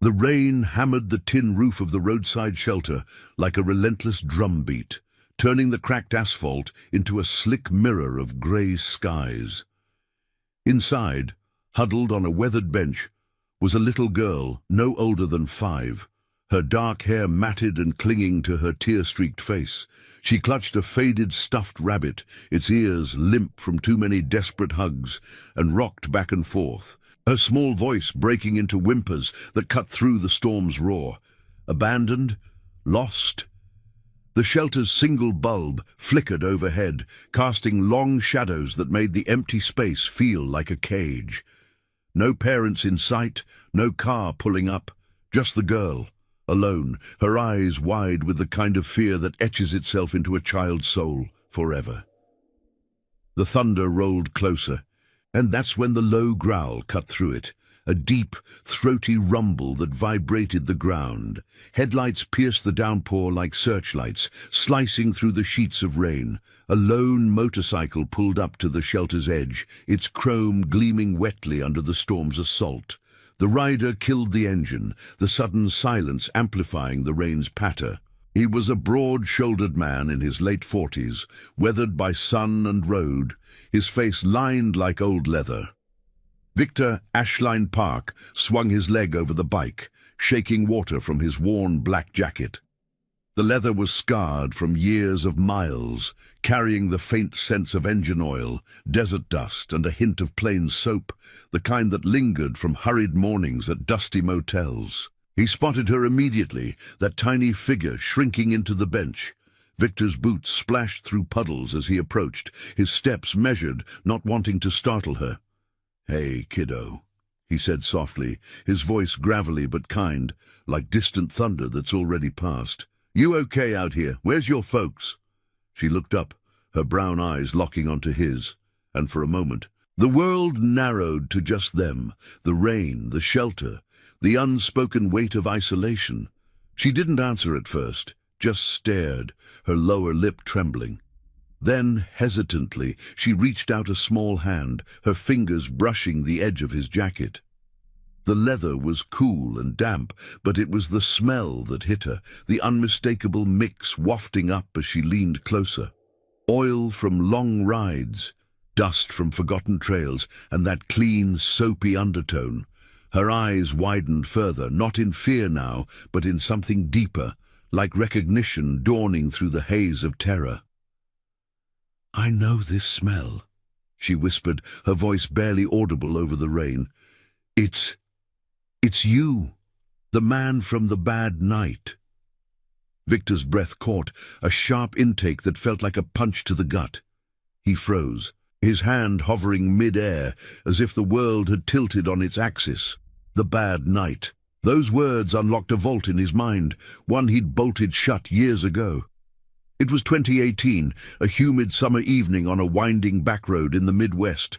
The rain hammered the tin roof of the roadside shelter like a relentless drumbeat, turning the cracked asphalt into a slick mirror of grey skies. Inside, huddled on a weathered bench, was a little girl no older than 5, her dark hair matted and clinging to her tear-streaked face. She clutched a faded stuffed rabbit, its ears limp from too many desperate hugs, and rocked back and forth, her small voice breaking into whimpers that cut through the storm's roar. Abandoned? Lost? The shelter's single bulb flickered overhead, casting long shadows that made the empty space feel like a cage. No parents in sight, no car pulling up, just the girl, alone, her eyes wide with the kind of fear that etches itself into a child's soul forever. The thunder rolled closer, and that's when the low growl cut through it, a deep, throaty rumble that vibrated the ground. Headlights pierced the downpour like searchlights, slicing through the sheets of rain. A lone motorcycle pulled up to the shelter's edge, its chrome gleaming wetly under the storm's assault. The rider killed the engine, the sudden silence amplifying the rain's patter. He was a broad-shouldered man in his late 40s, weathered by sun and road, his face lined like old leather. Victor Ashline Park swung his leg over the bike, shaking water from his worn black jacket. The leather was scarred from years of miles, carrying the faint sense of engine oil, desert dust, and a hint of plain soap, the kind that lingered from hurried mornings at dusty motels. He spotted her immediately, that tiny figure shrinking into the bench. Victor's boots splashed through puddles as he approached, his steps measured, not wanting to startle her. "Hey, kiddo," he said softly, his voice gravelly but kind, like distant thunder that's already passed. "You okay out here? Where's your folks?" She looked up, her brown eyes locking onto his, and for a moment, the world narrowed to just them, the rain, the shelter, the unspoken weight of isolation. She didn't answer at first, just stared, her lower lip trembling. Then, hesitantly, she reached out a small hand, her fingers brushing the edge of his jacket. The leather was cool and damp, but it was the smell that hit her, the unmistakable mix wafting up as she leaned closer. Oil from long rides, dust from forgotten trails, and that clean, soapy undertone. Her eyes widened further, not in fear now, but in something deeper, like recognition dawning through the haze of terror. "I know this smell," she whispered, her voice barely audible over the rain. It's you, the man from the bad night." Victor's breath caught, a sharp intake that felt like a punch to the gut. He froze, his hand hovering mid-air, as if the world had tilted on its axis. The bad night. Those words unlocked a vault in his mind, one he'd bolted shut years ago. It was 2018, a humid summer evening on a winding back road in the Midwest.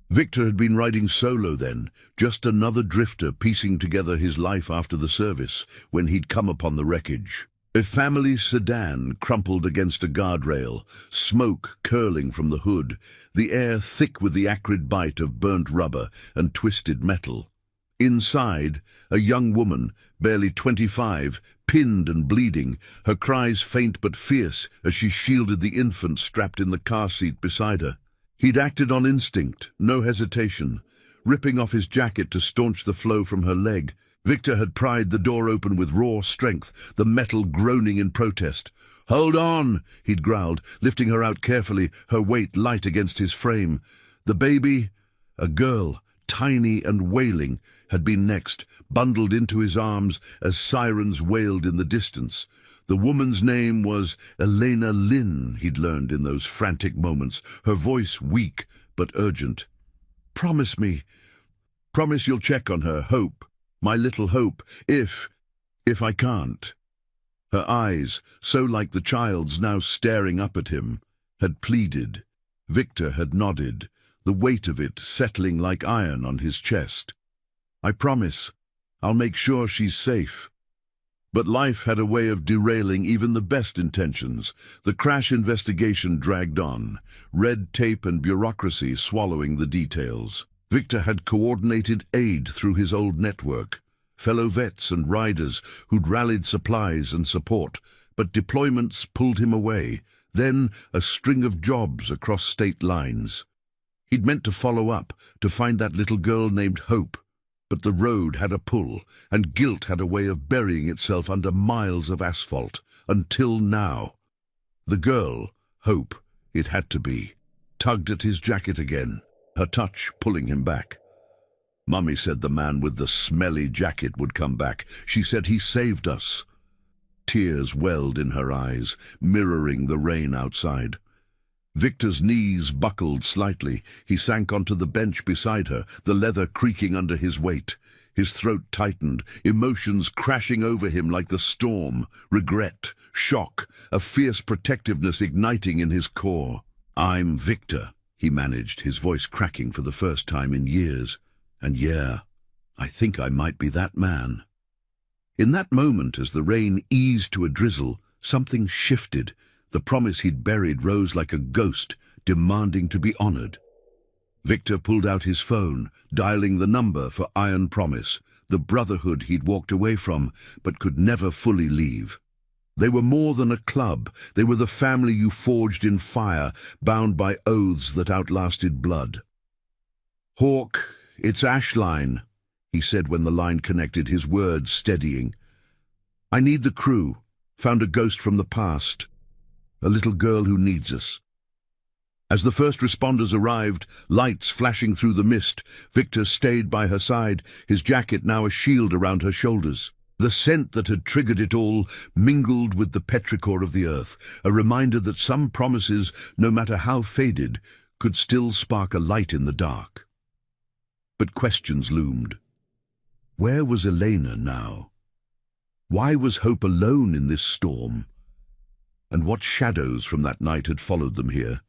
Victor had been riding solo then, just another drifter piecing together his life after the service, when he'd come upon the wreckage. A family sedan crumpled against a guardrail, smoke curling from the hood, the air thick with the acrid bite of burnt rubber and twisted metal. Inside, a young woman, barely 25, pinned and bleeding, her cries faint but fierce as she shielded the infant strapped in the car seat beside her. He'd acted on instinct, no hesitation. Ripping off his jacket to staunch the flow from her leg, Victor had pried the door open with raw strength, the metal groaning in protest. "Hold on," he'd growled, lifting her out carefully, her weight light against his frame. The baby, a girl, tiny and wailing, had been next, bundled into his arms as sirens wailed in the distance. The woman's name was Elena Lynn, he'd learned in those frantic moments, her voice weak but urgent. "Promise me. Promise you'll check on her, Hope. My little Hope, if I can't." Her eyes, so like the child's now staring up at him, had pleaded. Victor had nodded, the weight of it settling like iron on his chest. "I promise. I'll make sure she's safe." But life had a way of derailing even the best intentions. The crash investigation dragged on, red tape and bureaucracy swallowing the details. Victor had coordinated aid through his old network. fellow vets and riders who'd rallied supplies and support, but deployments pulled him away, then a string of jobs across state lines. He'd meant to follow up, to find that little girl named Hope, but the road had a pull, and guilt had a way of burying itself under miles of asphalt, until now. The girl, Hope, it had to be, tugged at his jacket again, her touch pulling him back. Mummy said the man with the smelly jacket would come back. She said he saved us. Tears welled in her eyes, mirroring the rain outside. Victor's knees buckled slightly. He sank onto the bench beside her, the leather creaking under his weight. His throat tightened, emotions crashing over him like the storm, regret, shock, a fierce protectiveness igniting in his core. "I'm Victor," he managed, his voice cracking for the first time in years. "And yeah, I think I might be that man." In that moment, as the rain eased to a drizzle, something shifted. The promise he'd buried rose like a ghost, demanding to be honored. Victor pulled out his phone, dialing the number for Iron Promise, the brotherhood he'd walked away from, but could never fully leave. They were more than a club. They were the family you forged in fire, bound by oaths that outlasted blood. "Hawk, it's Ashline," he said when the line connected, his words steadying. "I need the crew. Found a ghost from the past. A little girl who needs us." As the first responders arrived, lights flashing through the mist, Victor stayed by her side, his jacket now a shield around her shoulders. The scent that had triggered it all mingled with the petrichor of the earth, a reminder that some promises, no matter how faded, could still spark a light in the dark. But questions loomed. Where was Elena now? Why was Hope alone in this storm? And what shadows from that night had followed them here?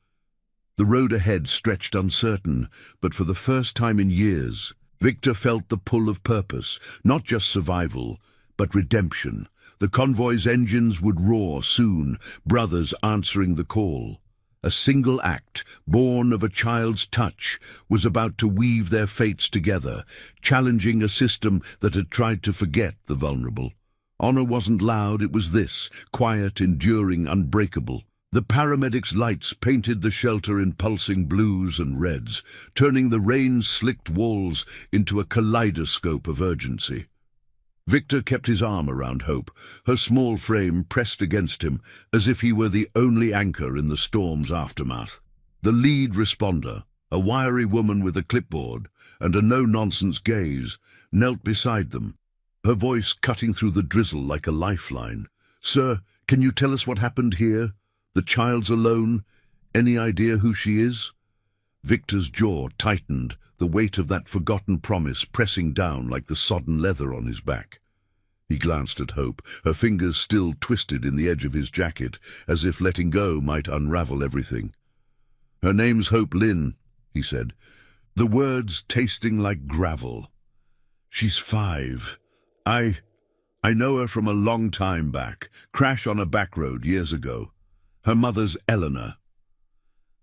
The road ahead stretched uncertain, but for the first time in years, Victor felt the pull of purpose, not just survival, but redemption. The convoy's engines would roar soon, brothers answering the call. A single act, born of a child's touch, was about to weave their fates together, challenging a system that had tried to forget the vulnerable. Honor wasn't loud, it was this, quiet, enduring, unbreakable. The paramedics' lights painted the shelter in pulsing blues and reds, turning the rain-slicked walls into a kaleidoscope of urgency. Victor kept his arm around Hope, her small frame pressed against him, as if he were the only anchor in the storm's aftermath. The lead responder, a wiry woman with a clipboard and a no-nonsense gaze, knelt beside them, her voice cutting through the drizzle like a lifeline. "Sir, can you tell us what happened here? The child's alone. Any idea who she is?" Victor's jaw tightened, the weight of that forgotten promise pressing down like the sodden leather on his back. He glanced at Hope, her fingers still twisted in the edge of his jacket, as if letting go might unravel everything. "Her name's Hope Lynn," he said, the words tasting like gravel. "She's 5. I know her from a long time back, crash on a back road years ago. Her mother's Eleanor."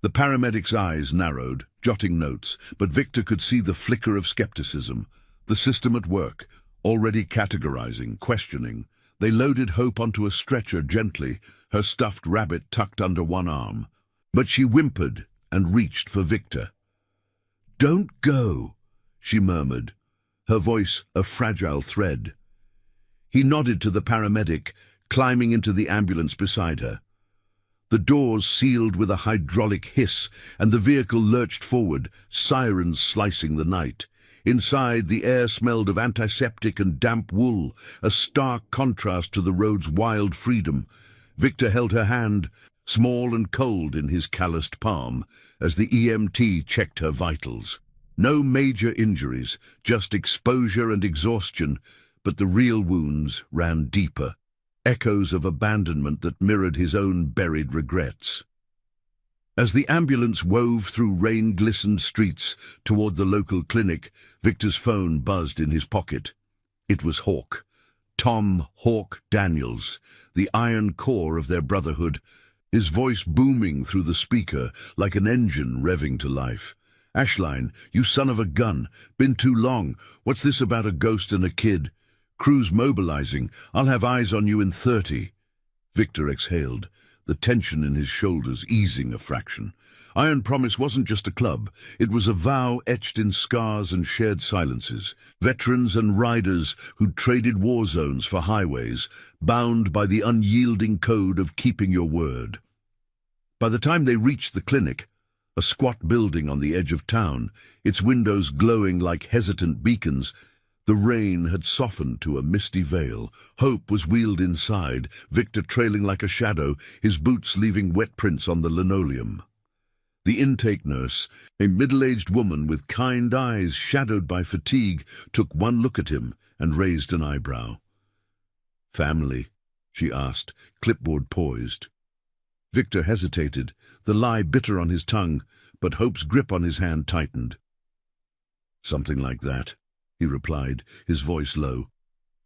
The paramedic's eyes narrowed, jotting notes, but Victor could see the flicker of skepticism. The system at work, already categorizing, questioning. They loaded Hope onto a stretcher gently, her stuffed rabbit tucked under one arm. But she whimpered and reached for Victor. "Don't go," she murmured, her voice a fragile thread. He nodded to the paramedic, climbing into the ambulance beside her. The doors sealed with a hydraulic hiss, and the vehicle lurched forward, sirens slicing the night. Inside, the air smelled of antiseptic and damp wool, a stark contrast to the road's wild freedom. Victor held her hand, small and cold in his calloused palm, as the EMT checked her vitals. No major injuries, just exposure and exhaustion, but the real wounds ran deeper, echoes of abandonment that mirrored his own buried regrets. As the ambulance wove through rain-glistened streets toward the local clinic, Victor's phone buzzed in his pocket. It was Hawk. Tom Hawk Daniels, the iron core of their brotherhood, his voice booming through the speaker like an engine revving to life. "Ashline, you son of a gun. Been too long. What's this about a ghost and a kid? Crews mobilizing. I'll have eyes on you in 30. Victor exhaled, the tension in his shoulders easing a fraction. Iron Promise wasn't just a club. It was a vow etched in scars and shared silences. Veterans and riders who'd traded war zones for highways, bound by the unyielding code of keeping your word. By the time they reached the clinic, a squat building on the edge of town, its windows glowing like hesitant beacons, the rain had softened to a misty veil. Hope was wheeled inside, Victor trailing like a shadow, his boots leaving wet prints on the linoleum. The intake nurse, a middle-aged woman with kind eyes shadowed by fatigue, took one look at him and raised an eyebrow. "Family?" she asked, clipboard poised. Victor hesitated, the lie bitter on his tongue, but Hope's grip on his hand tightened. "Something like that," he replied, his voice low.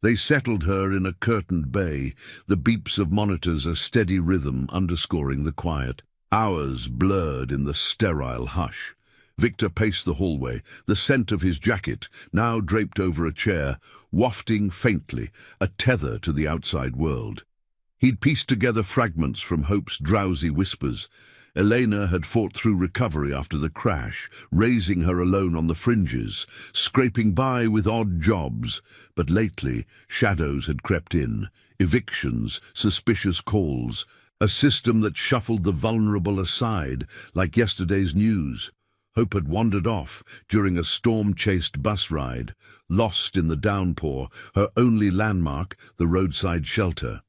They settled her in a curtained bay, the beeps of monitors a steady rhythm underscoring the quiet. Hours blurred in the sterile hush. Victor paced the hallway, the scent of his jacket, now draped over a chair, wafting faintly, a tether to the outside world. He'd pieced together fragments from Hope's drowsy whispers. Elena had fought through recovery after the crash, raising her alone on the fringes, scraping by with odd jobs. But lately, shadows had crept in, evictions, suspicious calls, a system that shuffled the vulnerable aside, like yesterday's news. Hope had wandered off during a storm-chased bus ride, lost in the downpour, her only landmark, the roadside shelter.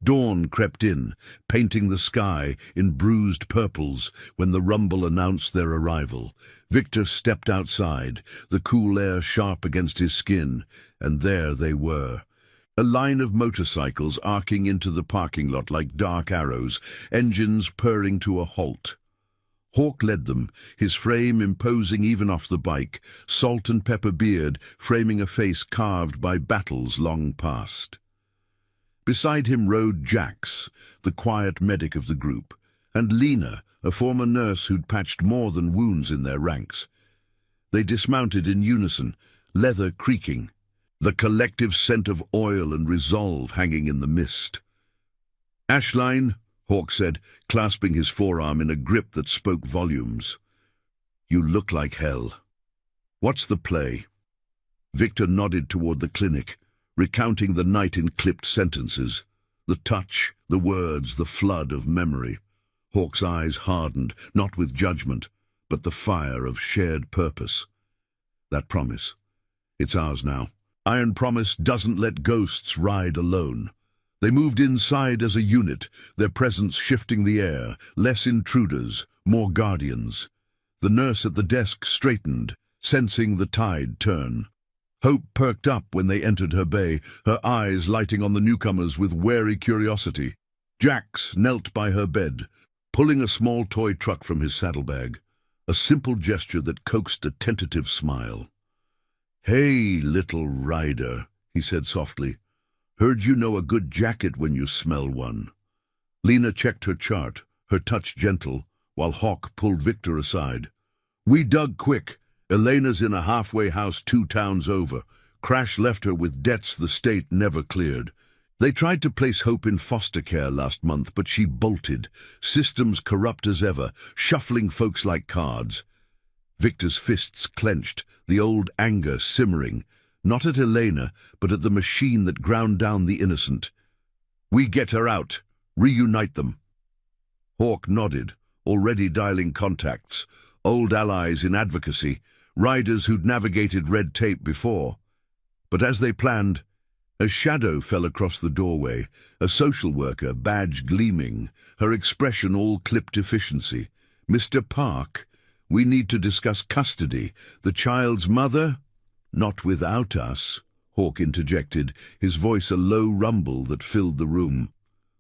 Dawn crept in, painting the sky in bruised purples when the rumble announced their arrival. Victor stepped outside, the cool air sharp against his skin, and there they were. A line of motorcycles arcing into the parking lot like dark arrows, engines purring to a halt. Hawk led them, his frame imposing even off the bike, salt and pepper beard framing a face carved by battles long past. Beside him rode Jax, the quiet medic of the group, and Lena, a former nurse who'd patched more than wounds in their ranks. They dismounted in unison, leather creaking, the collective scent of oil and resolve hanging in the mist. "Ashline," Hawk said, clasping his forearm in a grip that spoke volumes. "You look like hell. What's the play?" Victor nodded toward the clinic, recounting the night in clipped sentences. The touch, the words, the flood of memory. Hawk's eyes hardened, not with judgment, but the fire of shared purpose. "That promise. It's ours now. Iron Promise doesn't let ghosts ride alone." They moved inside as a unit, their presence shifting the air, less intruders, more guardians. The nurse at the desk straightened, sensing the tide turn. Hope perked up when they entered her bay, her eyes lighting on the newcomers with wary curiosity. Jax knelt by her bed, pulling a small toy truck from his saddlebag, a simple gesture that coaxed a tentative smile. "Hey, little rider," he said softly. "Heard you know a good jacket when you smell one." Lena checked her chart, her touch gentle, while Hawk pulled Victor aside. "We dug quick. Elena's in a halfway house 2 towns over. Crash left her with debts the state never cleared. They tried to place Hope in foster care last month, but she bolted, systems corrupt as ever, shuffling folks like cards." Victor's fists clenched, the old anger simmering, not at Elena, but at the machine that ground down the innocent. "We get her out. Reunite them." Hawk nodded, already dialing contacts, old allies in advocacy, riders who'd navigated red tape before. But as they planned, a shadow fell across the doorway, a social worker, badge gleaming, her expression all clipped efficiency. "Mr. Park, we need to discuss custody. The child's mother?" "Not without us," Hawk interjected, his voice a low rumble that filled the room.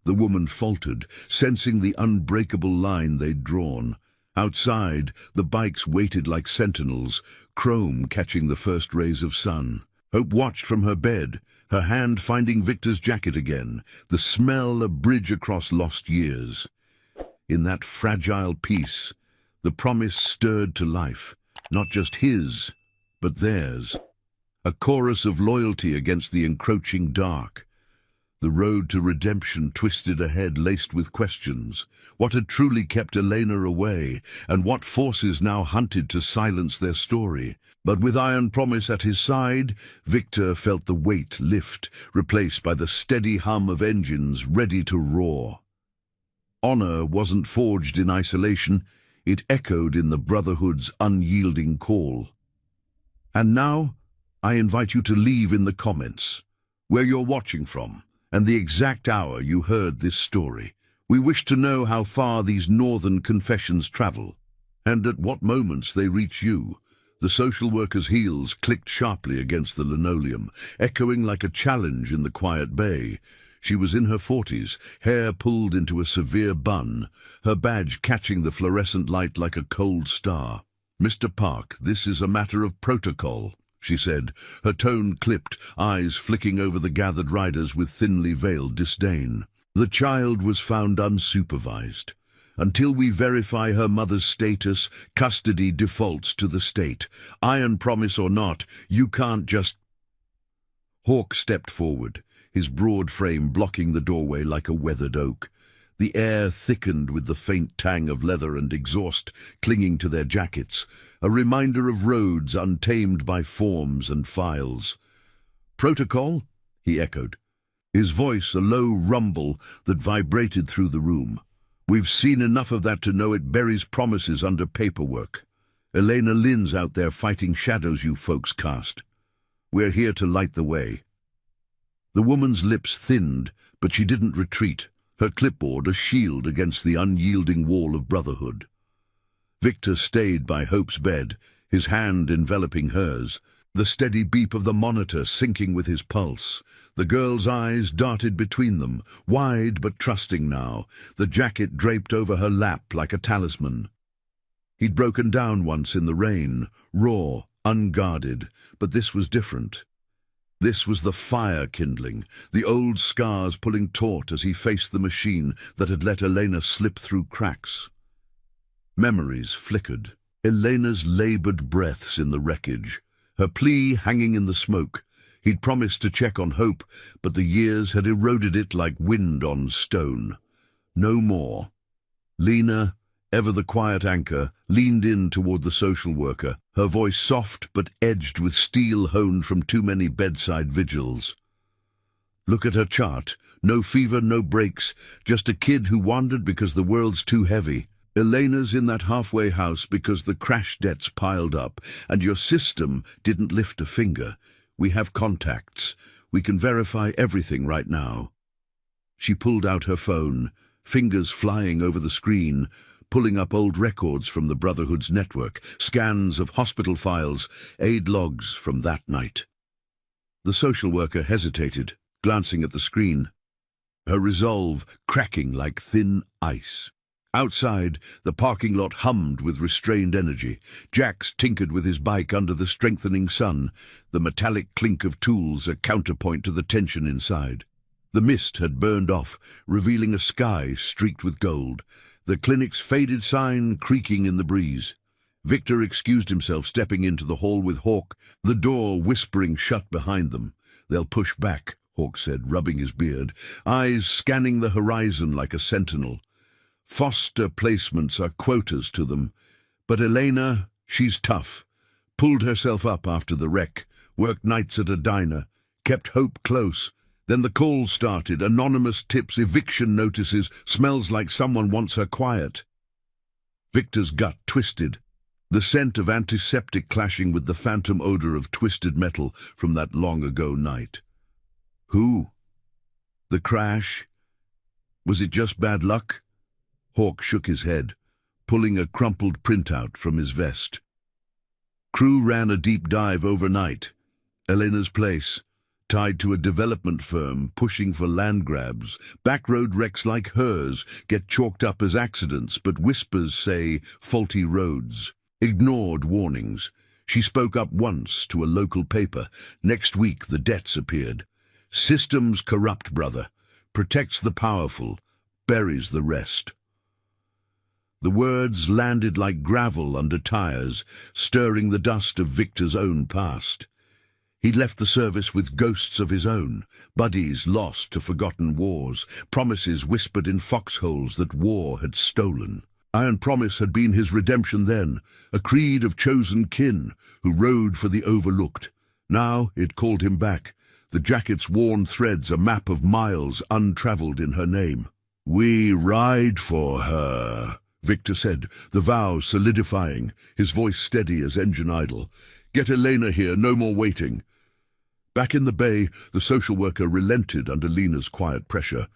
The woman faltered, sensing the unbreakable line they'd drawn. Outside, the bikes waited like sentinels, chrome catching the first rays of sun. Hope watched from her bed, her hand finding Victor's jacket again, the smell a bridge across lost years. In that fragile piece, the promise stirred to life, not just his, but theirs. a chorus of loyalty against the encroaching dark. The road to redemption twisted ahead, laced with questions. What had truly kept Elena away, and what forces now hunted to silence their story? But with Iron Promise at his side, Victor felt the weight lift, replaced by the steady hum of engines ready to roar. Honor wasn't forged in isolation, it echoed in the Brotherhood's unyielding call. And now, I invite you to leave in the comments where you're watching from, and the exact hour you heard this story. We wish to know how far these northern confessions travel, and at what moments they reach you. The social worker's heels clicked sharply against the linoleum, echoing like a challenge in the quiet bay. She was in her 40s, hair pulled into a severe bun, her badge catching the fluorescent light like a cold star. "Mr. Park, this is a matter of protocol," she said, her tone clipped, eyes flicking over the gathered riders with thinly veiled disdain. "The child was found unsupervised. Until we verify her mother's status, custody defaults to the state. Iron Promise or not, you can't just—" Hawk stepped forward, his broad frame blocking the doorway like a weathered oak. The air thickened with the faint tang of leather and exhaust clinging to their jackets, a reminder of roads untamed by forms and files. "Protocol?" he echoed, his voice a low rumble that vibrated through the room. "We've seen enough of that to know it buries promises under paperwork. Elena Lynn's out there fighting shadows you folks cast. We're here to light the way." The woman's lips thinned, but she didn't retreat, her clipboard a shield against the unyielding wall of Brotherhood. Victor stayed by Hope's bed, his hand enveloping hers, the steady beep of the monitor syncing with his pulse. The girl's eyes darted between them, wide but trusting now, the jacket draped over her lap like a talisman. He'd broken down once in the rain, raw, unguarded, but this was different. This was the fire kindling, the old scars pulling taut as he faced the machine that had let Elena slip through cracks. Memories flickered, Elena's labored breaths in the wreckage, her plea hanging in the smoke. He'd promised to check on Hope, but the years had eroded it like wind on stone. No more. Lena, ever the quiet anchor, leaned in toward the social worker, her voice soft but edged with steel honed from too many bedside vigils. "Look at her chart. No fever, no breaks, just a kid who wandered because the world's too heavy. Elena's in that halfway house because the crash debts piled up, and your system didn't lift a finger. We have contacts. We can verify everything right now." She pulled out her phone, fingers flying over the screen, pulling up old records from the Brotherhood's network, scans of hospital files, aid logs from that night. The social worker hesitated, glancing at the screen, her resolve cracking like thin ice. Outside, the parking lot hummed with restrained energy. Jax tinkered with his bike under the strengthening sun, the metallic clink of tools a counterpoint to the tension inside. The mist had burned off, revealing a sky streaked with gold, the clinic's faded sign creaking in the breeze. Victor excused himself, stepping into the hall with Hawk, the door whispering shut behind them. "They'll push back," Hawk said, rubbing his beard, eyes scanning the horizon like a sentinel. "Foster placements are quotas to them. But Elena, she's tough. Pulled herself up after the wreck, worked nights at a diner, kept Hope close. Then the call started, anonymous tips, eviction notices, smells like someone wants her quiet." Victor's gut twisted, the scent of antiseptic clashing with the phantom odor of twisted metal from that long-ago night. Who? The crash? Was it just bad luck? Hawk shook his head, pulling a crumpled printout from his vest. Crew ran a deep dive overnight. Elena's place, tied to a development firm pushing for land grabs. Backroad wrecks like hers get chalked up as accidents, but whispers say faulty roads. Ignored warnings. She spoke up once to a local paper. Next week the debts appeared. Systems corrupt, brother. Protects the powerful, buries the rest. The words landed like gravel under tires, stirring the dust of Victor's own past. He'd left the service with ghosts of his own, buddies lost to forgotten wars, promises whispered in foxholes that war had stolen. Iron Promise had been his redemption then, a creed of chosen kin who rode for the overlooked. Now it called him back, the jacket's worn threads a map of miles untravelled in her name. "We ride for her," Victor said, the vow solidifying, his voice steady as engine idle. "Get Elena here, no more waiting." Back in the bay, the social worker relented under Lena's quiet pressure,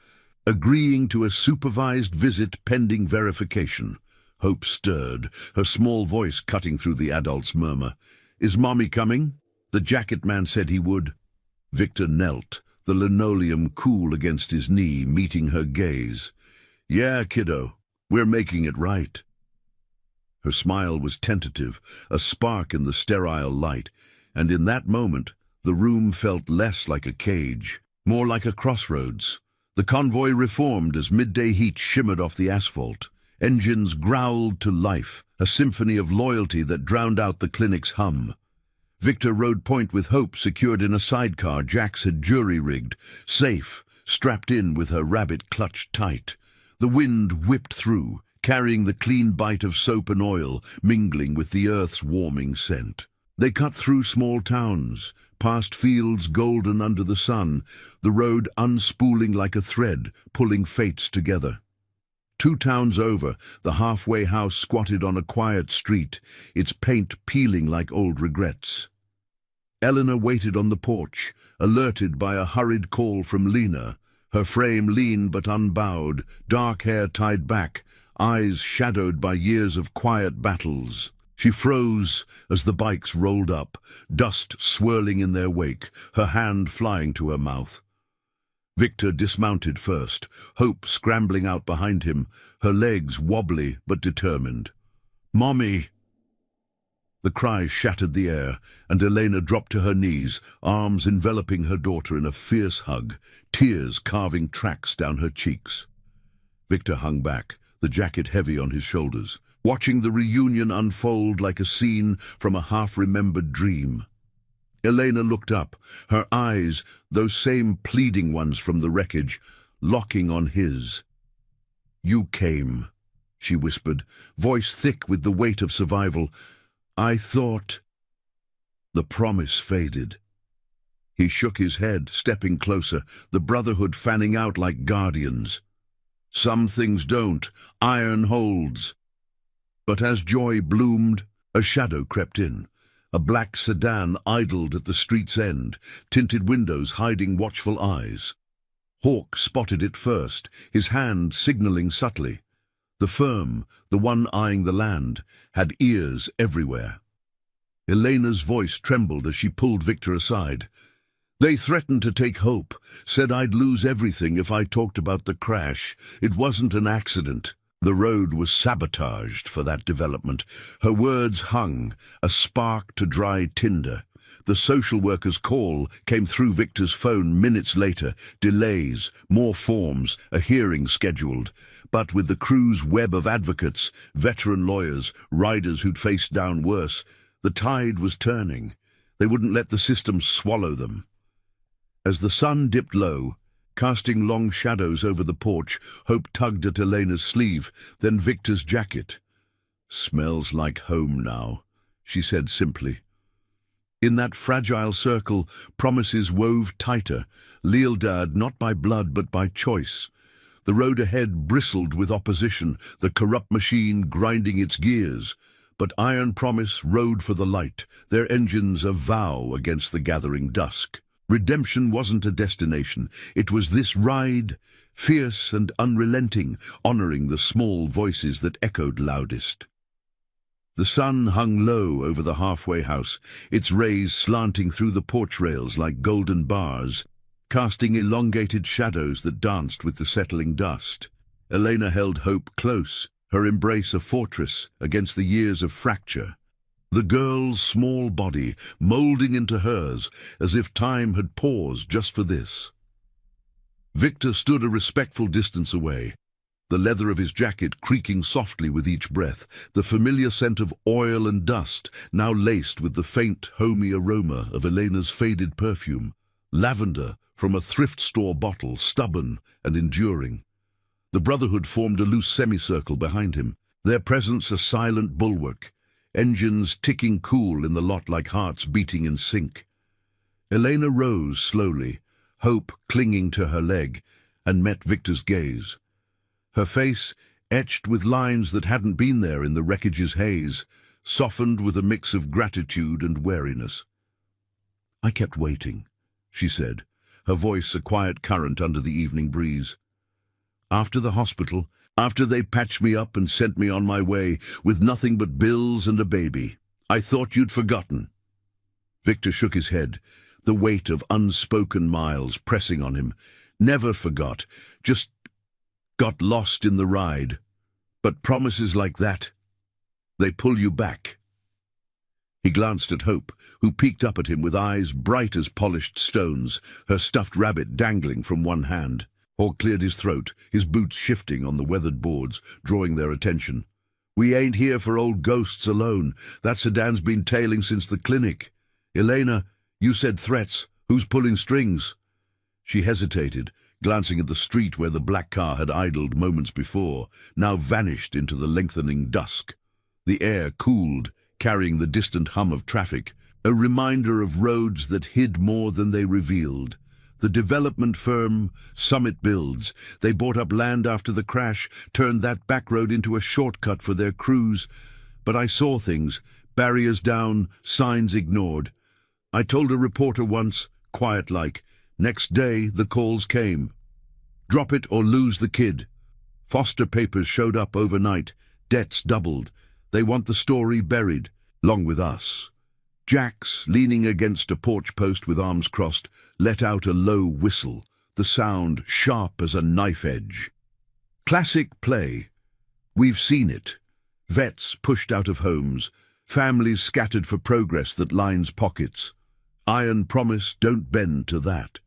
agreeing to a supervised visit pending verification. Hope stirred, her small voice cutting through the adult's murmur. "Is Mommy coming?" The jacket man said he would. Victor knelt, the linoleum cool against his knee, meeting her gaze. "Yeah, kiddo, we're making it right." Her smile was tentative, a spark in the sterile light, and in that moment, the room felt less like a cage, more like a crossroads. The convoy reformed as midday heat shimmered off the asphalt. Engines growled to life, a symphony of loyalty that drowned out the clinic's hum. Victor rode point with Hope secured in a sidecar Jax had jury-rigged, safe, strapped in with her rabbit clutched tight. The wind whipped through, carrying the clean bite of soap and oil, mingling with the earth's warming scent. They cut through small towns, past fields golden under the sun, the road unspooling like a thread, pulling fates together. 2 towns over, the halfway house squatted on a quiet street, its paint peeling like old regrets. Eleanor waited on the porch, alerted by a hurried call from Lena, her frame lean but unbowed, dark hair tied back, eyes shadowed by years of quiet battles. She froze as the bikes rolled up, dust swirling in their wake, her hand flying to her mouth. Victor dismounted first, Hope scrambling out behind him, her legs wobbly but determined. "Mommy!" The cry shattered the air, and Elena dropped to her knees, arms enveloping her daughter in a fierce hug, tears carving tracks down her cheeks. Victor hung back, the jacket heavy on his shoulders, watching the reunion unfold like a scene from a half-remembered dream. Elena looked up, her eyes, those same pleading ones from the wreckage, locking on his. "You came," she whispered, voice thick with the weight of survival. "I thought—" The promise faded. He shook his head, stepping closer, the brotherhood fanning out like guardians. "Some things don't. Iron holds." But as joy bloomed, a shadow crept in. A black sedan idled at the street's end, tinted windows hiding watchful eyes. Hawk spotted it first, his hand signaling subtly. The firm, the one eyeing the land, had ears everywhere. Elena's voice trembled as she pulled Victor aside. "They threatened to take Hope, said I'd lose everything if I talked about the crash. It wasn't an accident." The road was sabotaged for that development. Her words hung, a spark to dry tinder. The social worker's call came through Victor's phone minutes later. Delays, more forms, a hearing scheduled. But with the crew's web of advocates, veteran lawyers, riders who'd faced down worse, the tide was turning. They wouldn't let the system swallow them. As the sun dipped low, casting long shadows over the porch, Hope tugged at Elena's sleeve, then Victor's jacket. "Smells like home now," she said simply. In that fragile circle, promises wove tighter, Lealdad not by blood but by choice. The road ahead bristled with opposition, the corrupt machine grinding its gears. But Iron Promise rode for the light, their engines a vow against the gathering dusk. Redemption wasn't a destination, it was this ride, fierce and unrelenting, honoring the small voices that echoed loudest. The sun hung low over the halfway house, its rays slanting through the porch rails like golden bars, casting elongated shadows that danced with the settling dust. Elena held Hope close, her embrace a fortress against the years of fracture. The girl's small body moulding into hers as if time had paused just for this. Victor stood a respectful distance away. the leather of his jacket creaking softly with each breath, the familiar scent of oil and dust now laced with the faint, homey aroma of Elena's faded perfume, lavender from a thrift store bottle, stubborn and enduring. The Brotherhood formed a loose semicircle behind him, their presence a silent bulwark, engines ticking cool in the lot like hearts beating in sync. Elena rose slowly, hope clinging to her leg, and met Victor's gaze. Her face, etched with lines that hadn't been there in the wreckage's haze, softened with a mix of gratitude and wariness. "I kept waiting," she said, her voice a quiet current under the evening breeze. "After the hospital, after they patched me up and sent me on my way with nothing but bills and a baby, I thought you'd forgotten." Victor shook his head, the weight of unspoken miles pressing on him. "Never forgot, just got lost in the ride. But promises like that, they pull you back." He glanced at Hope, who peeked up at him with eyes bright as polished stones, her stuffed rabbit dangling from one hand. Hawk cleared his throat, his boots shifting on the weathered boards, drawing their attention. "We ain't here for old ghosts alone. That sedan's been tailing since the clinic. Elena, you said threats. Who's pulling strings?" She hesitated, glancing at the street where the black car had idled moments before, now vanished into the lengthening dusk. The air cooled, carrying the distant hum of traffic, a reminder of roads that hid more than they revealed. The development firm, Summit Builds, they bought up land after the crash, turned that back road into a shortcut for their crews. But I saw things, barriers down, signs ignored. I told a reporter once, quiet-like, next day the calls came. "Drop it or lose the kid." Foster papers showed up overnight, debts doubled. They want the story buried, long with us. Jax, leaning against a porch post with arms crossed, let out a low whistle, the sound sharp as a knife edge. Classic play. We've seen it. Vets pushed out of homes, families scattered for progress that lines pockets. Iron promise, don't bend to that.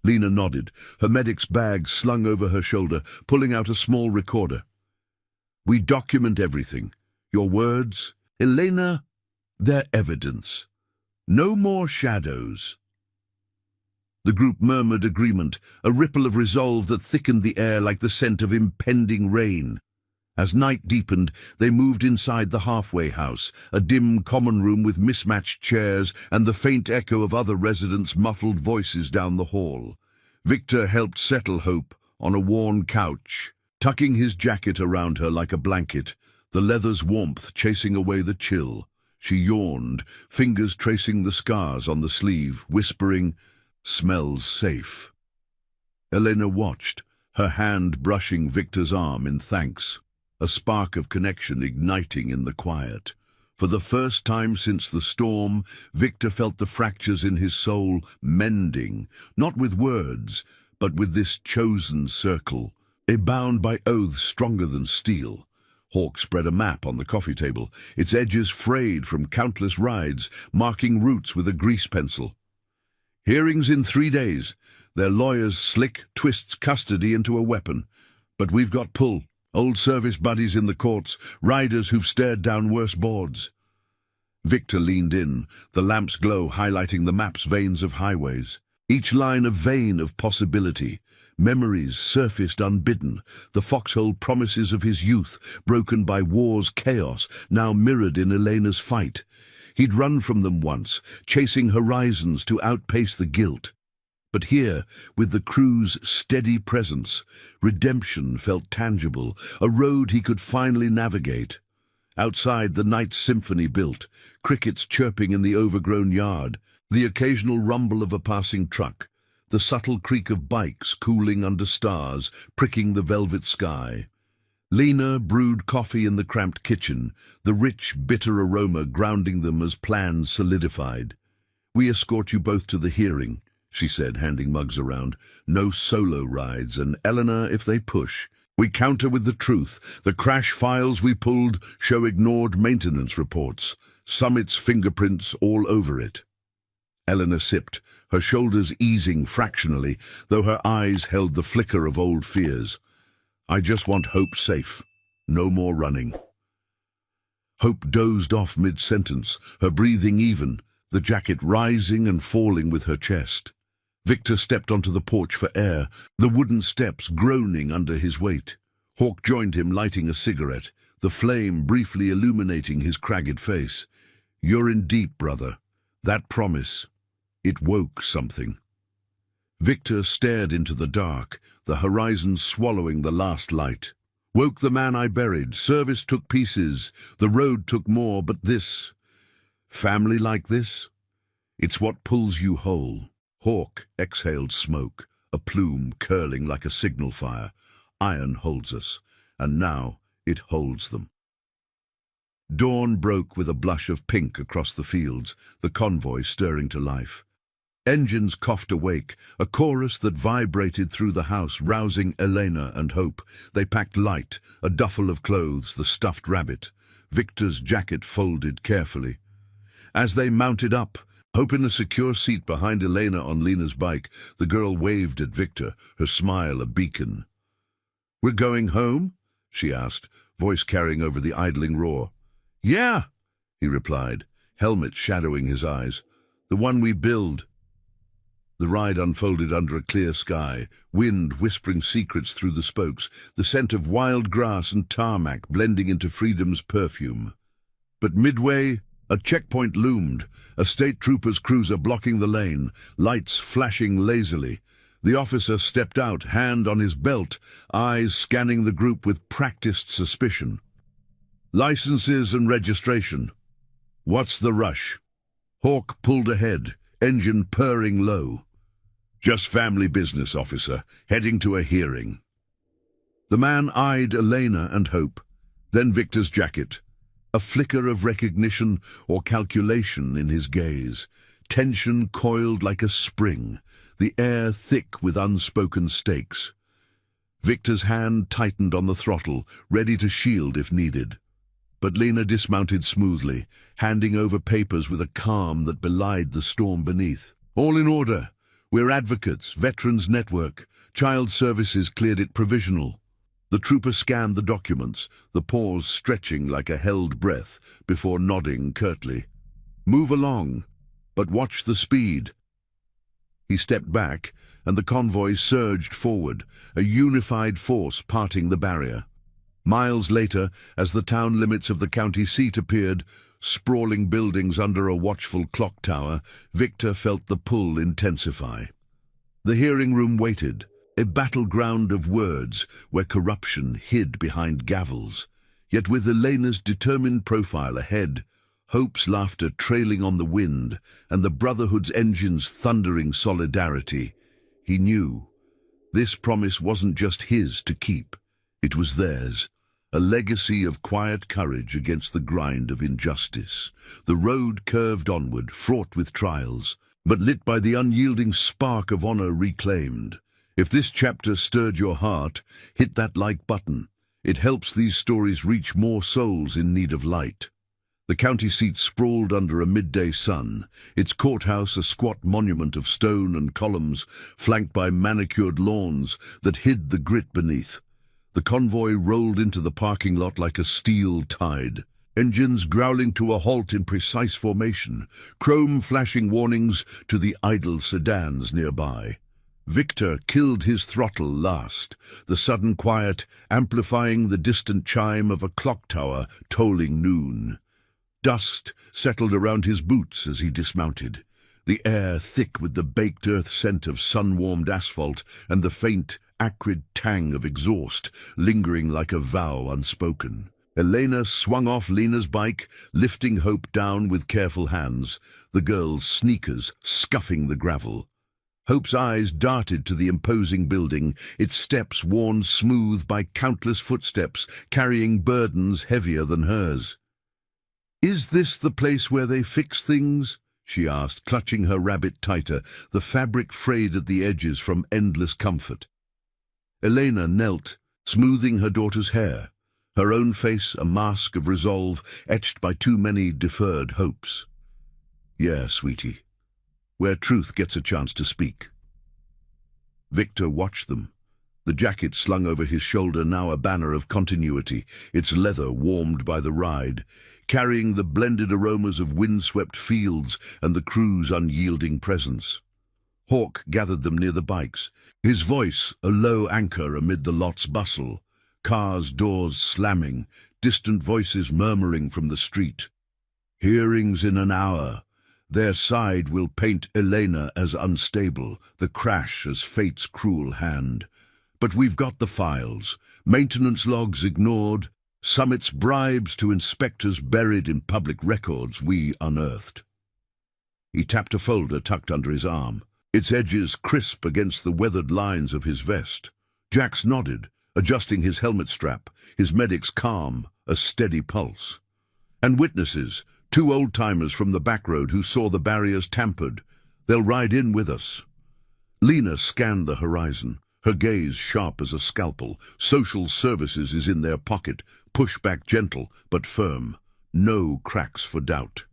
Lena nodded, her medic's bag slung over her shoulder, pulling out a small recorder. "We document everything. Your words, Elena, they're evidence. No more shadows." The group murmured agreement, a ripple of resolve that thickened the air like the scent of impending rain. As night deepened, they moved inside the halfway house, a dim common room with mismatched chairs and the faint echo of other residents' muffled voices down the hall. Victor helped settle Hope on a worn couch, tucking his jacket around her like a blanket, the leather's warmth chasing away the chill. She yawned, fingers tracing the scars on the sleeve, whispering, "Smells safe." Elena watched, her hand brushing Victor's arm in thanks, a spark of connection igniting in the quiet. For the first time since the storm, Victor felt the fractures in his soul mending, not with words, but with this chosen circle, bound by oaths stronger than steel. Hawk spread a map on the coffee table, its edges frayed from countless rides, marking routes with a grease pencil. "Hearings in 3 days. Their lawyers slick twists custody into a weapon. But we've got pull. Old service buddies in the courts, riders who've stared down worse boards." Victor leaned in, the lamp's glow highlighting the map's veins of highways. Each line a vein of possibility. Memories surfaced unbidden, the foxhole promises of his youth, broken by war's chaos, now mirrored in Elena's fight. He'd run from them once, chasing horizons to outpace the guilt. But here, with the crew's steady presence, redemption felt tangible, a road he could finally navigate. Outside, the night symphony built, crickets chirping in the overgrown yard, the occasional rumble of a passing truck, the subtle creak of bikes cooling under stars, pricking the velvet sky. Lena brewed coffee in the cramped kitchen, the rich, bitter aroma grounding them as plans solidified. "We escort you both to the hearing," she said, handing mugs around. "No solo rides, and Eleanor, if they push. We counter with the truth. The crash files we pulled show ignored maintenance reports. Summit's fingerprints all over it." Eleanor sipped, her shoulders easing fractionally, though her eyes held the flicker of old fears. I just want Hope safe. No more running." Hope dozed off mid-sentence, her breathing even, the jacket rising and falling with her chest. Victor stepped onto the porch for air, the wooden steps groaning under his weight. Hawk joined him, lighting a cigarette, the flame briefly illuminating his cragged face. "You're in deep, brother. That promise, it woke something." Victor stared into the dark, the horizon swallowing the last light. "Woke the man I buried. Service took pieces. The road took more, but this, family like this, it's what pulls you whole." Hawk exhaled smoke, a plume curling like a signal fire. "Iron holds us, and now it holds them." Dawn broke with a blush of pink across the fields, the convoy stirring to life. Engines coughed awake, a chorus that vibrated through the house, rousing Elena and Hope. They packed light, a duffel of clothes, the stuffed rabbit, Victor's jacket folded carefully. As they mounted up, Hope in a secure seat behind Elena on Lena's bike, the girl waved at Victor, her smile a beacon. "We're going home?" she asked, voice carrying over the idling roar. "Yeah," he replied, helmet shadowing his eyes. "The one we build." The ride unfolded under a clear sky, wind whispering secrets through the spokes, the scent of wild grass and tarmac blending into freedom's perfume. But midway, a checkpoint loomed, a state trooper's cruiser blocking the lane, lights flashing lazily. The officer stepped out, hand on his belt, eyes scanning the group with practiced suspicion. "Licenses and registration. What's the rush?" Hawk pulled ahead, engine purring low. "Just family business, officer, heading to a hearing." The man eyed Elena and Hope, then Victor's jacket, a flicker of recognition or calculation in his gaze. Tension coiled like a spring, the air thick with unspoken stakes. Victor's hand tightened on the throttle, ready to shield if needed. But Lena dismounted smoothly, handing over papers with a calm that belied the storm beneath. "All in order. We're advocates, Veterans Network. Child Services cleared it provisional." The trooper scanned the documents, the pause stretching like a held breath before nodding curtly. "Move along, but watch the speed." He stepped back, and the convoy surged forward, a unified force parting the barrier. Miles later, as the town limits of the county seat appeared, sprawling buildings under a watchful clock tower, Victor felt the pull intensify. The hearing room waited, a battleground of words where corruption hid behind gavels. Yet with Elena's determined profile ahead, Hope's laughter trailing on the wind, and the Brotherhood's engines thundering solidarity, he knew this promise wasn't just his to keep, it was theirs. A legacy of quiet courage against the grind of injustice. The road curved onward, fraught with trials, but lit by the unyielding spark of honor reclaimed. If this chapter stirred your heart, hit that like button. It helps these stories reach more souls in need of light. The county seat sprawled under a midday sun, its courthouse a squat monument of stone and columns, flanked by manicured lawns that hid the grit beneath. The convoy rolled into the parking lot like a steel tide, engines growling to a halt in precise formation, chrome flashing warnings to the idle sedans nearby. Victor killed his throttle last, the sudden quiet amplifying the distant chime of a clock tower tolling noon. Dust settled around his boots as he dismounted, the air thick with the baked earth scent of sun-warmed asphalt and the faint, acrid tang of exhaust lingering like a vow unspoken. Elena swung off Lena's bike, lifting Hope down with careful hands, the girl's sneakers scuffing the gravel. Hope's eyes darted to the imposing building, its steps worn smooth by countless footsteps carrying burdens heavier than hers. "Is this the place where they fix things?" she asked, clutching her rabbit tighter, the fabric frayed at the edges from endless comfort. Elena knelt, smoothing her daughter's hair, her own face a mask of resolve etched by too many deferred hopes. "Yeah, sweetie, where truth gets a chance to speak." Victor watched them, The jacket slung over his shoulder, now a banner of continuity, its leather warmed by the ride, carrying the blended aromas of windswept fields and the crew's unyielding presence. Hawk gathered them near the bikes, his voice a low anchor amid the lot's bustle, cars' doors slamming, distant voices murmuring from the street. Hearings in an hour. Their side will paint Elena as unstable, the crash as fate's cruel hand. But we've got the files, maintenance logs ignored, Summit's bribes to inspectors buried in public records we unearthed. He tapped a folder tucked under his arm, its edges crisp against the weathered lines of his vest. Jax nodded, adjusting his helmet strap, his medic's calm, a steady pulse. And witnesses, 2 old-timers from the back road who saw the barriers tampered. They'll ride in with us. Lena scanned the horizon, her gaze sharp as a scalpel. Social services is in their pocket, pushback gentle but firm. No cracks for doubt.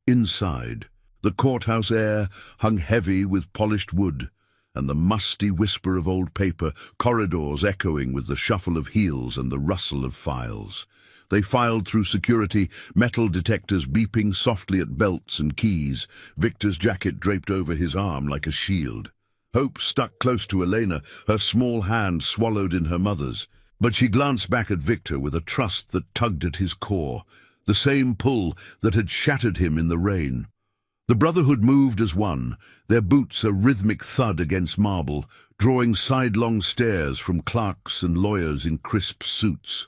Inside, the courthouse air hung heavy with polished wood, and the musty whisper of old paper, corridors echoing with the shuffle of heels and the rustle of files. They filed through security, metal detectors beeping softly at belts and keys, Victor's jacket draped over his arm like a shield. Hope stuck close to Elena, her small hand swallowed in her mother's, but she glanced back at Victor with a trust that tugged at his core, the same pull that had shattered him in the rain. The Brotherhood moved as one, their boots a rhythmic thud against marble, drawing sidelong stares from clerks and lawyers in crisp suits.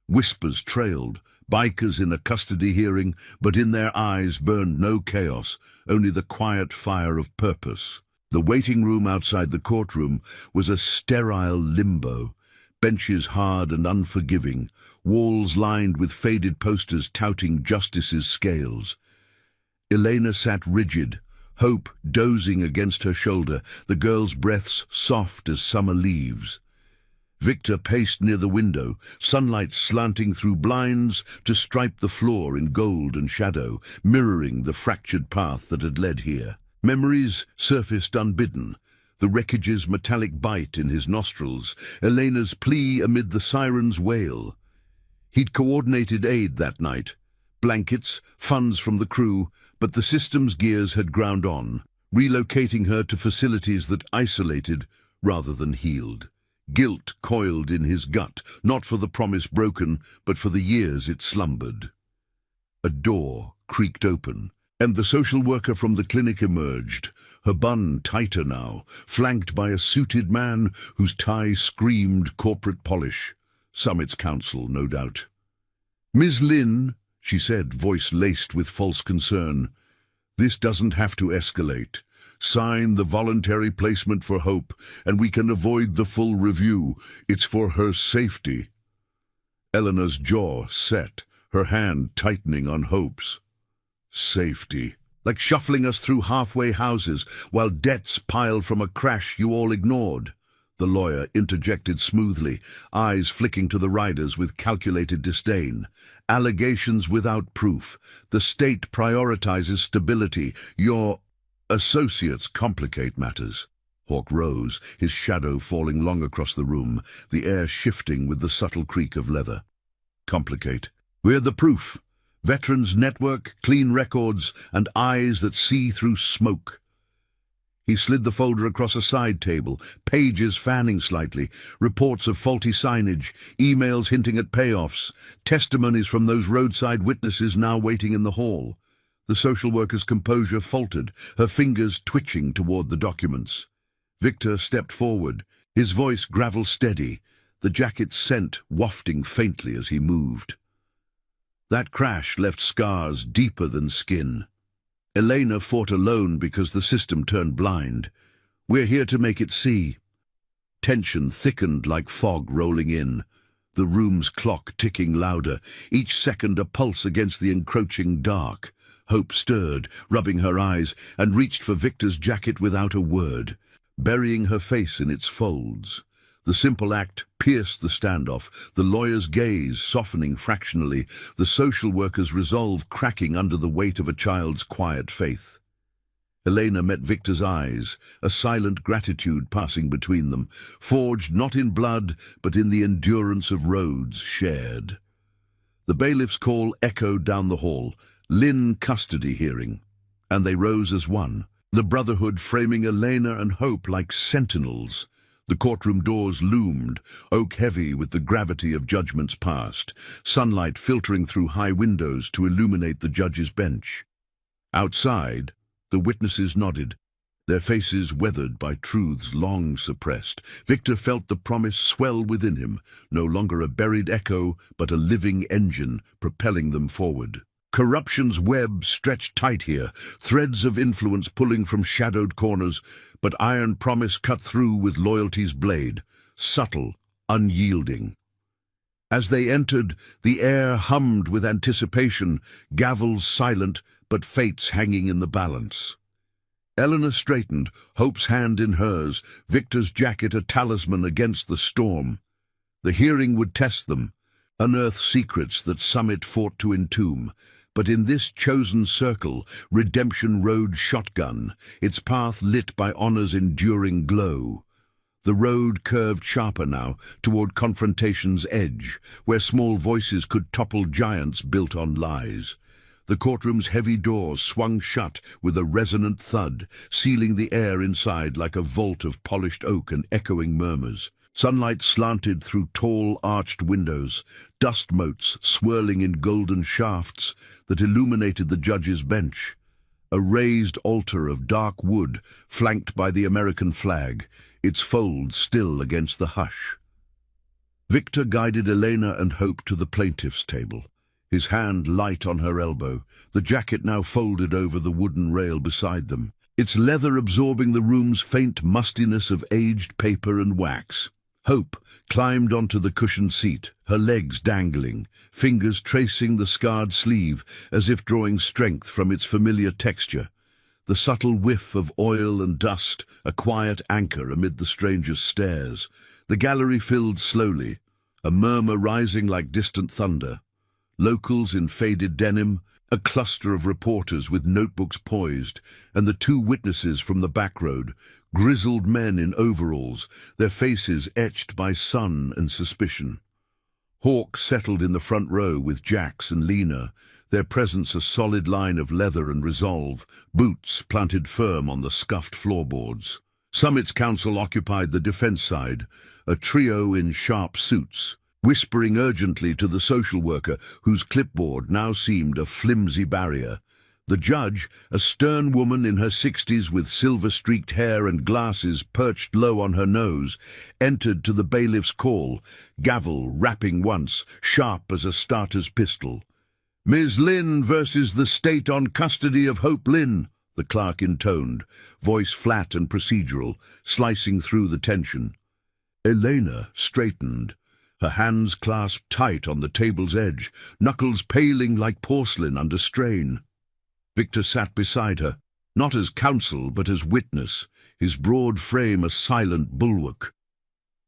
Whispers trailed, bikers in a custody hearing, but in their eyes burned no chaos, only the quiet fire of purpose. The waiting room outside the courtroom was a sterile limbo, benches hard and unforgiving, walls lined with faded posters touting justice's scales. Elena sat rigid, Hope dozing against her shoulder, the girl's breaths soft as summer leaves. Victor paced near the window, sunlight slanting through blinds to stripe the floor in gold and shadow, mirroring the fractured path that had led here. Memories surfaced unbidden, the wreckage's metallic bite in his nostrils, Elena's plea amid the siren's wail. He'd coordinated aid that night, blankets, funds from the crew, but the system's gears had ground on, relocating her to facilities that isolated rather than healed. Guilt coiled in his gut, not for the promise broken, but for the years it slumbered. A door creaked open, and the social worker from the clinic emerged, her bun tighter now, flanked by a suited man whose tie screamed corporate polish. Summit's counsel, no doubt. "Ms. Lynn," she said, voice laced with false concern, "this doesn't have to escalate. Sign the voluntary placement for Hope, and we can avoid the full review. It's for her safety." Eleanor's jaw set, her hand tightening on Hope's. Safety. Like shuffling us through halfway houses while debts pile from a crash you all ignored. The lawyer interjected smoothly, eyes flicking to the riders with calculated disdain. Allegations without proof. The state prioritizes stability. Your associates complicate matters. Hawk rose, his shadow falling long across the room, the air shifting with the subtle creak of leather. Complicate. We're the proof. Veterans network, clean records, and eyes that see through smoke. He slid the folder across a side table, pages fanning slightly, reports of faulty signage, emails hinting at payoffs, testimonies from those roadside witnesses now waiting in the hall. The social worker's composure faltered, her fingers twitching toward the documents. Victor stepped forward, his voice gravel steady, the jacket's scent wafting faintly as he moved. That crash left scars deeper than skin. Elena fought alone because the system turned blind. We're here to make it see. Tension thickened like fog rolling in, the room's clock ticking louder, each second a pulse against the encroaching dark. Hope stirred, rubbing her eyes, and reached for Victor's jacket without a word, burying her face in its folds. The simple act pierced the standoff, the lawyer's gaze softening fractionally, the social worker's resolve cracking under the weight of a child's quiet faith. Elena met Victor's eyes, a silent gratitude passing between them, forged not in blood, but in the endurance of roads shared. The bailiff's call echoed down the hall, Lynn custody hearing, and they rose as one, the brotherhood framing Elena and Hope like sentinels. The courtroom doors loomed, oak-heavy with the gravity of judgments past, sunlight filtering through high windows to illuminate the judge's bench. Outside, the witnesses nodded, their faces weathered by truths long suppressed. Victor felt the promise swell within him, no longer a buried echo, but a living engine propelling them forward. Corruption's web stretched tight here, threads of influence pulling from shadowed corners, but iron promise cut through with loyalty's blade, subtle, unyielding. As they entered, the air hummed with anticipation, gavels silent, but fates hanging in the balance. Eleanor straightened, Hope's hand in hers, Victor's jacket a talisman against the storm. The hearing would test them, unearth secrets that Summit fought to entomb. But in this chosen circle, redemption rode shotgun, its path lit by honor's enduring glow. The road curved sharper now, toward confrontation's edge, where small voices could topple giants built on lies. The courtroom's heavy doors swung shut with a resonant thud, sealing the air inside like a vault of polished oak and echoing murmurs. Sunlight slanted through tall, arched windows, dust motes swirling in golden shafts that illuminated the judge's bench. A raised altar of dark wood, flanked by the American flag, its folds still against the hush. Victor guided Elena and Hope to the plaintiff's table, his hand light on her elbow, the jacket now folded over the wooden rail beside them, its leather absorbing the room's faint mustiness of aged paper and wax. Hope climbed onto the cushioned seat, her legs dangling, fingers tracing the scarred sleeve as if drawing strength from its familiar texture. The subtle whiff of oil and dust, a quiet anchor amid the stranger's stares. The gallery filled slowly, a murmur rising like distant thunder. Locals in faded denim, a cluster of reporters with notebooks poised, and the two witnesses from the back road, grizzled men in overalls, their faces etched by sun and suspicion. Hawke settled in the front row with Jax and Lena, their presence a solid line of leather and resolve, boots planted firm on the scuffed floorboards. Summit's counsel occupied the defense side, a trio in sharp suits, whispering urgently to the social worker whose clipboard now seemed a flimsy barrier. The judge, a stern woman in her 60s with silver-streaked hair and glasses perched low on her nose, entered to the bailiff's call, gavel rapping once, sharp as a starter's pistol. "Ms. Lynn versus the state on custody of Hope Lynn," the clerk intoned, voice flat and procedural, slicing through the tension. Elena straightened, her hands clasped tight on the table's edge, knuckles paling like porcelain under strain. Victor sat beside her, not as counsel but as witness, his broad frame a silent bulwark.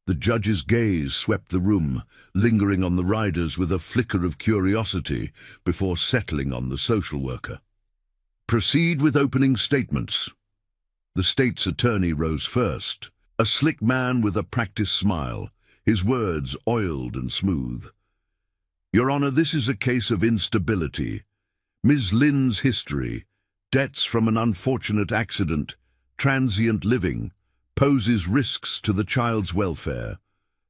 The judge's gaze swept the room, lingering on the riders with a flicker of curiosity before settling on the social worker. "Proceed with opening statements." The state's attorney rose first, a slick man with a practiced smile, his words oiled and smooth. "Your Honor, this is a case of instability. Ms. Lynn's history, debts from an unfortunate accident, transient living, poses risks to the child's welfare.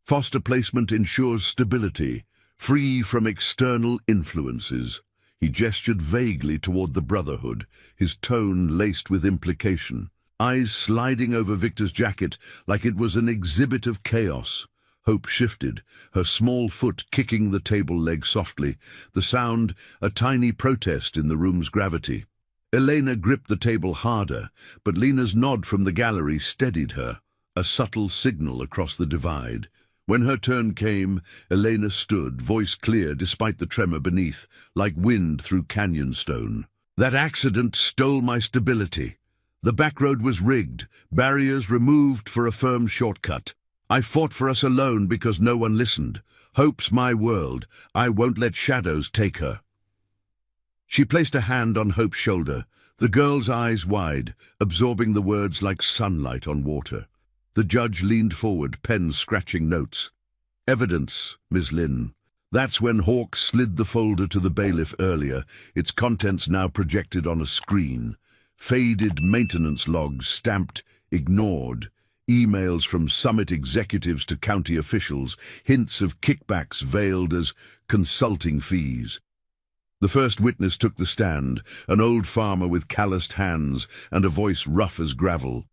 Foster placement ensures stability, free from external influences." He gestured vaguely toward the brotherhood, his tone laced with implication, eyes sliding over Victor's jacket like it was an exhibit of chaos. Hope shifted, her small foot kicking the table leg softly, the sound a tiny protest in the room's gravity. Elena gripped the table harder, but Lena's nod from the gallery steadied her, a subtle signal across the divide. When her turn came, Elena stood, voice clear despite the tremor beneath, like wind through canyon stone. "That accident stole my stability. The back road was rigged, barriers removed for a firm shortcut. I fought for us alone because no one listened. Hope's my world. I won't let shadows take her." She placed a hand on Hope's shoulder, the girl's eyes wide, absorbing the words like sunlight on water. The judge leaned forward, pen scratching notes. Evidence, Miss Lynn. That's when Hawke slid the folder to the bailiff earlier, its contents now projected on a screen. Faded maintenance logs stamped ignored, emails from summit executives to county officials, hints of kickbacks veiled as consulting fees. The first witness took the stand, an old farmer with calloused hands and a voice rough as gravel.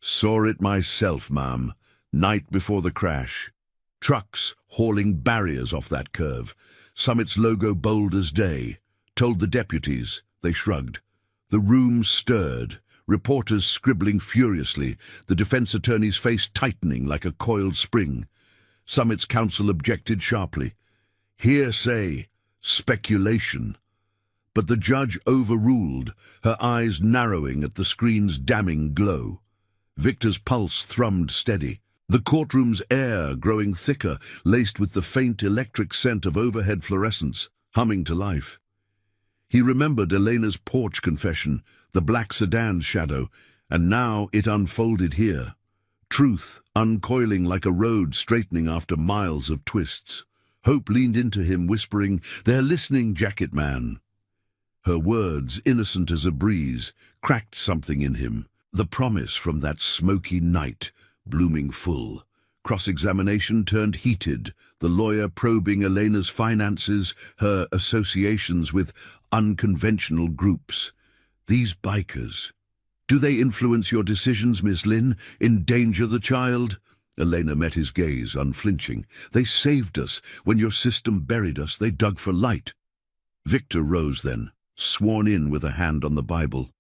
Saw it myself, ma'am, night before the crash. Trucks hauling barriers off that curve, Summit's logo bold as day. Told the deputies, they shrugged. The room stirred, reporters scribbling furiously, the defense attorney's face tightening like a coiled spring. Summit's counsel objected sharply. Hearsay, speculation. But the judge overruled, her eyes narrowing at the screen's damning glow. Victor's pulse thrummed steady, the courtroom's air growing thicker, laced with the faint electric scent of overhead fluorescence, humming to life. He remembered Elena's porch confession, the black sedan's shadow, and now it unfolded here. Truth uncoiling like a road straightening after miles of twists. Hope leaned into him, whispering, "They're listening, jacket man." Her words, innocent as a breeze, cracked something in him. The promise from that smoky night, blooming full. Cross-examination turned heated, the lawyer probing Elena's finances, her associations with unconventional groups. These bikers, do they influence your decisions, Miss Lynn? Endanger the child? Elena met his gaze, unflinching. They saved us. When your system buried us, they dug for light. Victor rose then, sworn in with a hand on the Bible.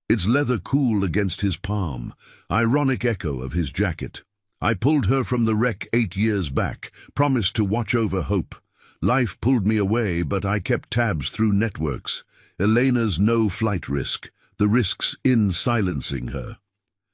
Its leather cool against his palm, ironic echo of his jacket. I pulled her from the wreck 8 years back, promised to watch over Hope. Life pulled me away, but I kept tabs through networks. Elena's no flight risk, the risks in silencing her.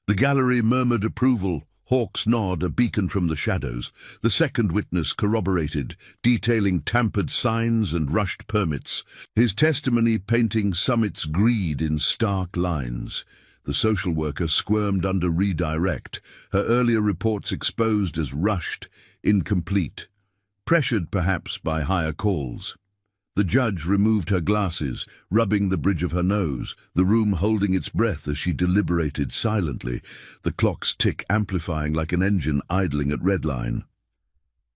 The gallery murmured approval, Hawke's nod a beacon from the shadows. The second witness corroborated, detailing tampered signs and rushed permits, his testimony painting Summit's greed in stark lines. The social worker squirmed under redirect, her earlier reports exposed as rushed, incomplete, pressured perhaps by higher calls. The judge removed her glasses, rubbing the bridge of her nose, the room holding its breath as she deliberated silently, the clock's tick amplifying like an engine idling at red line.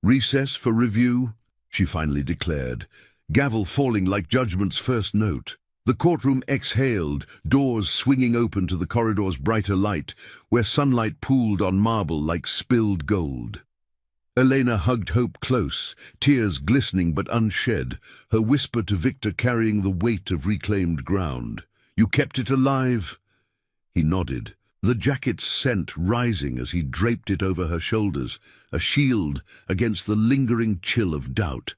"Recess for review," she finally declared, gavel falling like judgment's first note. The courtroom exhaled, doors swinging open to the corridor's brighter light, where sunlight pooled on marble like spilled gold. Elena hugged Hope close, tears glistening but unshed, her whisper to Victor carrying the weight of reclaimed ground. "You kept it alive?" He nodded, the jacket's scent rising as he draped it over her shoulders, a shield against the lingering chill of doubt.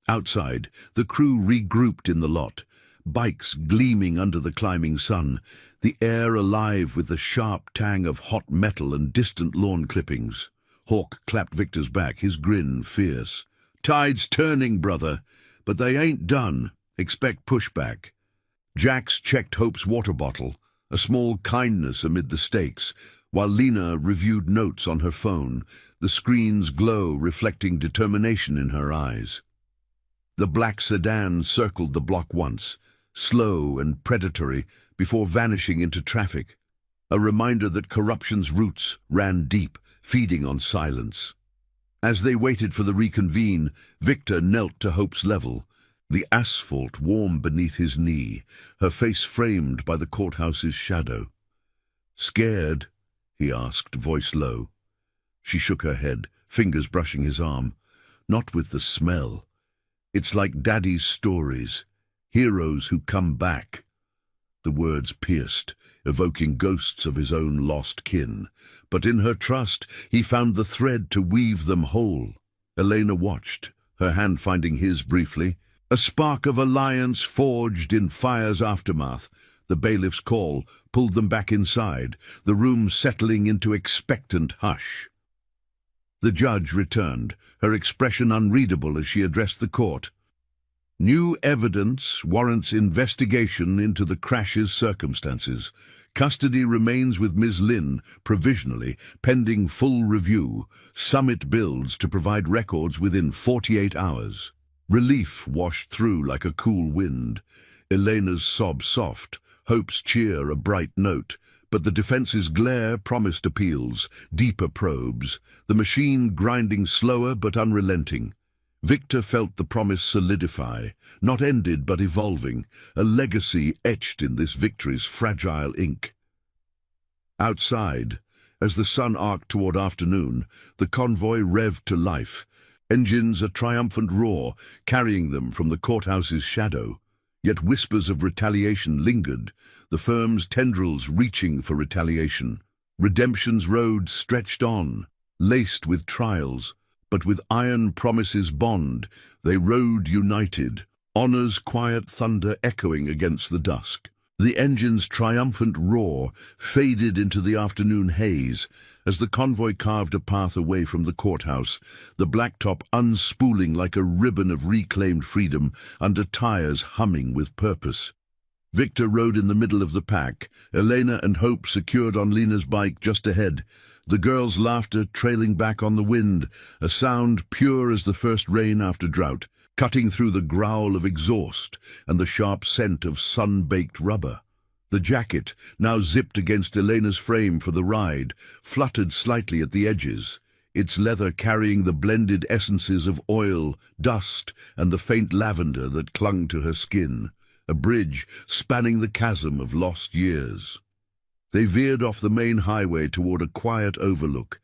Outside, the crew regrouped in the lot, bikes gleaming under the climbing sun, the air alive with the sharp tang of hot metal and distant lawn clippings. Hawke clapped Victor's back, his grin fierce. "Tide's turning, brother, but they ain't done. Expect pushback." Jax checked Hope's water bottle, a small kindness amid the stakes, while Lena reviewed notes on her phone, the screen's glow reflecting determination in her eyes. The black sedan circled the block once, slow and predatory, before vanishing into traffic, a reminder that corruption's roots ran deep, feeding on silence. As they waited for the reconvene, Victor knelt to Hope's level, the asphalt warm beneath his knee, her face framed by the courthouse's shadow. "Scared?" he asked, voice low. She shook her head, fingers brushing his arm. "Not with the smell. It's like Daddy's stories, heroes who come back." The words pierced, evoking ghosts of his own lost kin. But in her trust, he found the thread to weave them whole. Elena watched, her hand finding his briefly. A spark of alliance forged in fire's aftermath. The bailiff's call pulled them back inside, the room settling into expectant hush. The judge returned, her expression unreadable as she addressed the court. New evidence warrants investigation into the crash's circumstances. Custody remains with Ms. Lin, provisionally, pending full review. Summit builds to provide records within 48 hours. Relief washed through like a cool wind. Elena's sob soft, Hope's cheer a bright note. But the defense's glare promised appeals, deeper probes, the machine grinding slower but unrelenting. Victor felt the promise solidify, not ended but evolving, a legacy etched in this victory's fragile ink. Outside, as the sun arced toward afternoon, the convoy revved to life, engines a triumphant roar, carrying them from the courthouse's shadow. Yet whispers of retaliation lingered, the firm's tendrils reaching for retaliation. Redemption's road stretched on, laced with trials, but with iron promises bond, they rode united, honor's quiet thunder echoing against the dusk. The engine's triumphant roar faded into the afternoon haze as the convoy carved a path away from the courthouse, the blacktop unspooling like a ribbon of reclaimed freedom under tires humming with purpose. Victor rode in the middle of the pack, Elena and Hope secured on Lena's bike just ahead, the girls' laughter trailing back on the wind, a sound pure as the first rain after drought, cutting through the growl of exhaust and the sharp scent of sun-baked rubber. The jacket, now zipped against Elena's frame for the ride, fluttered slightly at the edges, its leather carrying the blended essences of oil, dust, and the faint lavender that clung to her skin, a bridge spanning the chasm of lost years. They veered off the main highway toward a quiet overlook,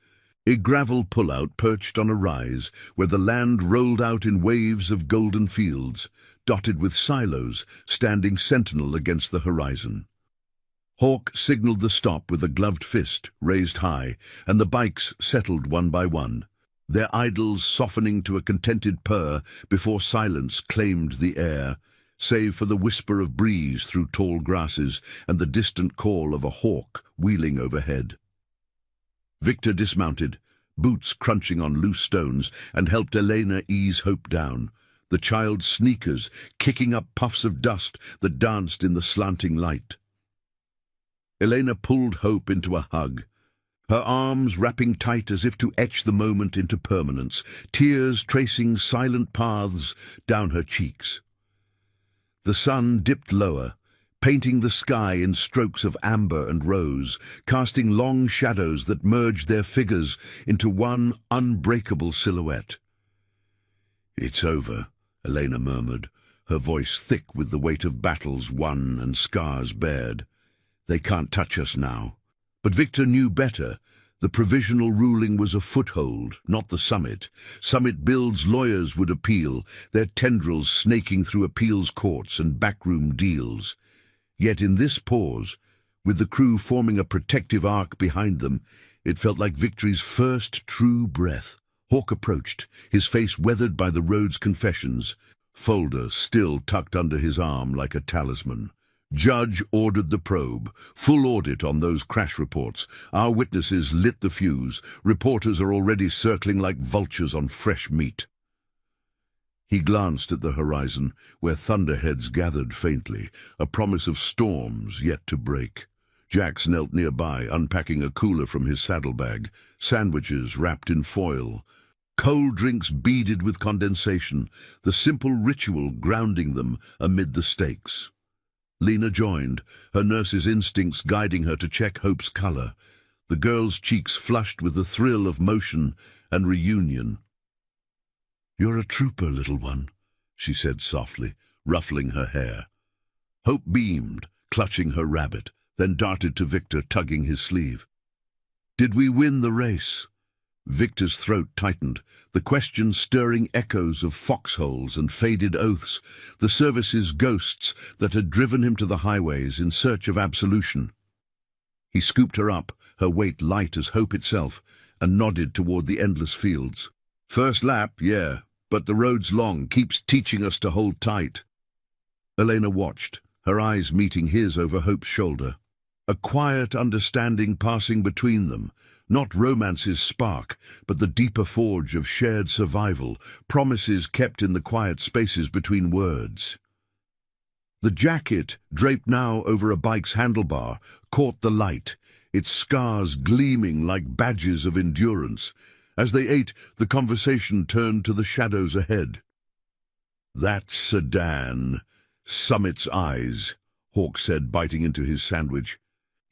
a gravel pullout perched on a rise where the land rolled out in waves of golden fields, dotted with silos standing sentinel against the horizon. Hawk signaled the stop with a gloved fist raised high, and the bikes settled one by one, their idles softening to a contented purr before silence claimed the air, save for the whisper of breeze through tall grasses and the distant call of a hawk wheeling overhead. Victor dismounted, boots crunching on loose stones, and helped Elena ease Hope down, the child's sneakers kicking up puffs of dust that danced in the slanting light. Elena pulled Hope into a hug, her arms wrapping tight as if to etch the moment into permanence, tears tracing silent paths down her cheeks. The sun dipped lower, painting the sky in strokes of amber and rose, casting long shadows that merged their figures into one unbreakable silhouette. "It's over," Elena murmured, her voice thick with the weight of battles won and scars bared. "They can't touch us now." But Victor knew better. The provisional ruling was a foothold, not the summit. Summit Build's lawyers would appeal, their tendrils snaking through appeals courts and backroom deals. Yet in this pause, with the crew forming a protective arc behind them, it felt like victory's first true breath. Hawk approached, his face weathered by the road's confessions, folder still tucked under his arm like a talisman. Judge ordered the probe, full audit on those crash reports. Our witnesses lit the fuse. Reporters are already circling like vultures on fresh meat. He glanced at the horizon, where thunderheads gathered faintly, a promise of storms yet to break. Jax knelt nearby, unpacking a cooler from his saddlebag, sandwiches wrapped in foil, cold drinks beaded with condensation, the simple ritual grounding them amid the stakes. Lena joined, her nurse's instincts guiding her to check Hope's color, the girl's cheeks flushed with the thrill of motion and reunion. "You're a trooper, little one," she said softly, ruffling her hair. Hope beamed, clutching her rabbit, then darted to Victor, tugging his sleeve. "Did we win the race?" Victor's throat tightened, the question stirring echoes of foxholes and faded oaths, the service's ghosts that had driven him to the highways in search of absolution. He scooped her up, her weight light as hope itself, and nodded toward the endless fields. "First lap, yeah, but the road's long, keeps teaching us to hold tight." Elena watched, her eyes meeting his over Hope's shoulder. a quiet understanding passing between them, not romance's spark, but the deeper forge of shared survival, promises kept in the quiet spaces between words. The jacket, draped now over a bike's handlebar, caught the light, its scars gleaming like badges of endurance. As they ate, the conversation turned to the shadows ahead. "That sedan," Summit's eyes, Hawk said, biting into his sandwich,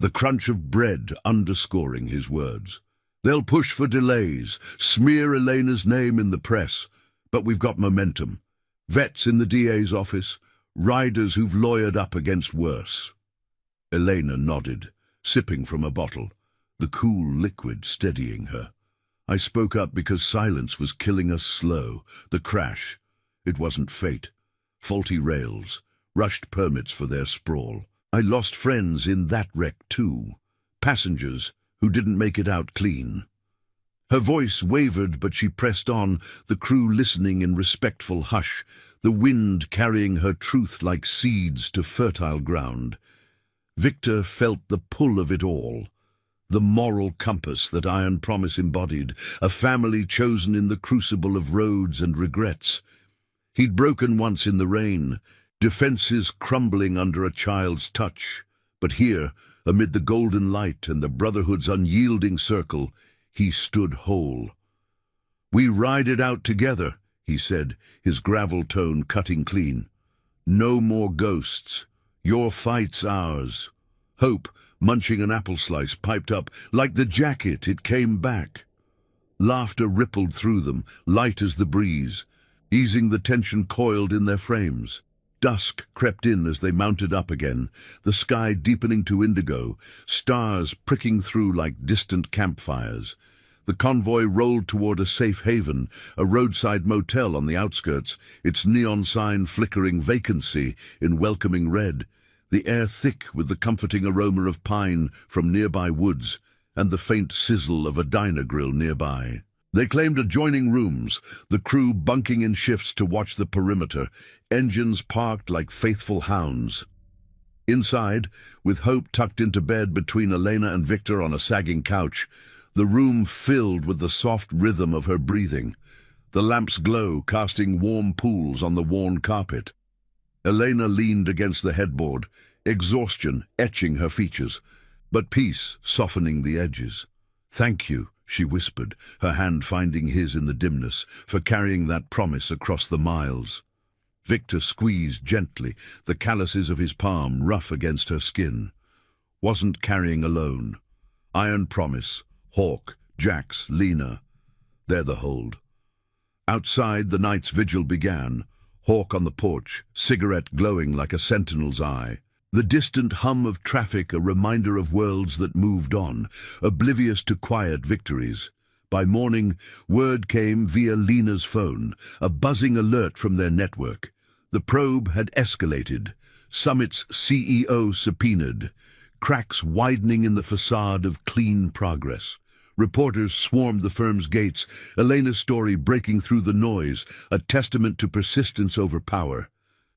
the crunch of bread underscoring his words. "They'll push for delays, smear Elena's name in the press, but we've got momentum. Vets in the DA's office, riders who've lawyered up against worse." Elena nodded, sipping from a bottle, the cool liquid steadying her. "I spoke up because silence was killing us slow. The crash. It wasn't fate. Faulty rails, rushed permits for their sprawl. I lost friends in that wreck too. Passengers who didn't make it out clean." Her voice wavered, but she pressed on, the crew listening in respectful hush, the wind carrying her truth like seeds to fertile ground. Victor felt the pull of it all, the moral compass that Iron Promise embodied, a family chosen in the crucible of roads and regrets. He'd broken once in the rain, defenses crumbling under a child's touch, but here, amid the golden light and the Brotherhood's unyielding circle, he stood whole. "We ride it out together," he said, his gravel tone cutting clean. "No more ghosts. Your fight's ours." Hope, munching an apple slice, piped up, "Like the jacket, it came back." Laughter rippled through them, light as the breeze, easing the tension coiled in their frames. Dusk crept in as they mounted up again, the sky deepening to indigo, stars pricking through like distant campfires. The convoy rolled toward a safe haven, a roadside motel on the outskirts, its neon sign flickering vacancy in welcoming red, the air thick with the comforting aroma of pine from nearby woods and the faint sizzle of a diner grill nearby. They claimed adjoining rooms, the crew bunking in shifts to watch the perimeter, engines parked like faithful hounds. Inside, with Hope tucked into bed between Elena and Victor on a sagging couch, the room filled with the soft rhythm of her breathing, the lamp's glow casting warm pools on the worn carpet. Elena leaned against the headboard, exhaustion etching her features, but peace softening the edges. "Thank you," she whispered, her hand finding his in the dimness, "for carrying that promise across the miles." Victor squeezed gently, the calluses of his palm rough against her skin. "Wasn't carrying alone. Iron Promise, Hawk, Jax, Lena. They're the hold." Outside, the night's vigil began, Hawk on the porch, cigarette glowing like a sentinel's eye. The distant hum of traffic a reminder of worlds that moved on, oblivious to quiet victories. By morning, word came via Lena's phone, a buzzing alert from their network. The probe had escalated, Summit's CEO subpoenaed, cracks widening in the facade of clean progress. Reporters swarmed the firm's gates, Elena's story breaking through the noise, a testament to persistence over power.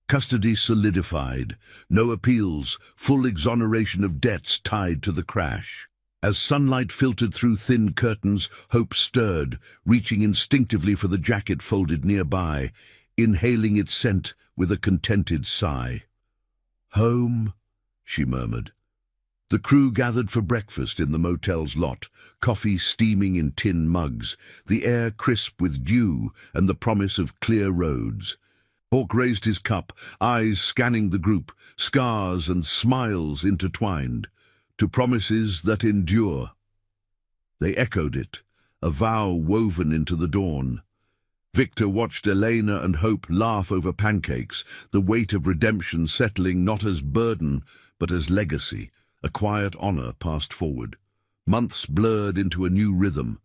Custody solidified, no appeals, full exoneration of debts tied to the crash. As sunlight filtered through thin curtains, Hope stirred, reaching instinctively for the jacket folded nearby, inhaling its scent with a contented sigh. "Home," she murmured. The crew gathered for breakfast in the motel's lot, coffee steaming in tin mugs, the air crisp with dew and the promise of clear roads. Hawk raised his cup, eyes scanning the group, scars and smiles intertwined, to promises that endure. They echoed it, a vow woven into the dawn. Victor watched Elena and Hope laugh over pancakes, the weight of redemption settling not as burden, but as legacy. A quiet honor passed forward. Months blurred into a new rhythm.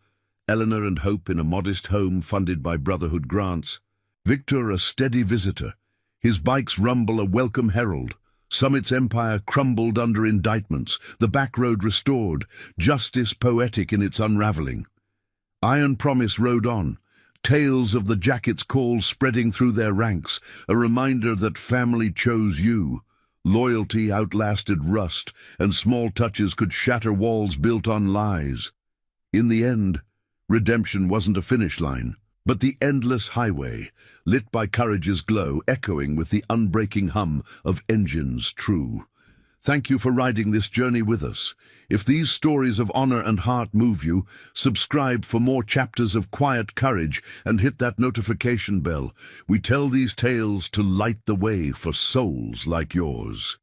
Eleanor and Hope in a modest home funded by Brotherhood grants. Victor a steady visitor. His bike's rumble a welcome herald. Summit's empire crumbled under indictments, the back road restored, justice poetic in its unraveling. Iron Promise rode on, tales of the jacket's call spreading through their ranks, a reminder that family chose you. Loyalty outlasted rust, and small touches could shatter walls built on lies. In the end, redemption wasn't a finish line, but the endless highway, lit by courage's glow, echoing with the unbreaking hum of engines true. Thank you for riding this journey with us. If these stories of honor and heart move you, subscribe for more chapters of quiet courage and hit that notification bell. We tell these tales to light the way for souls like yours.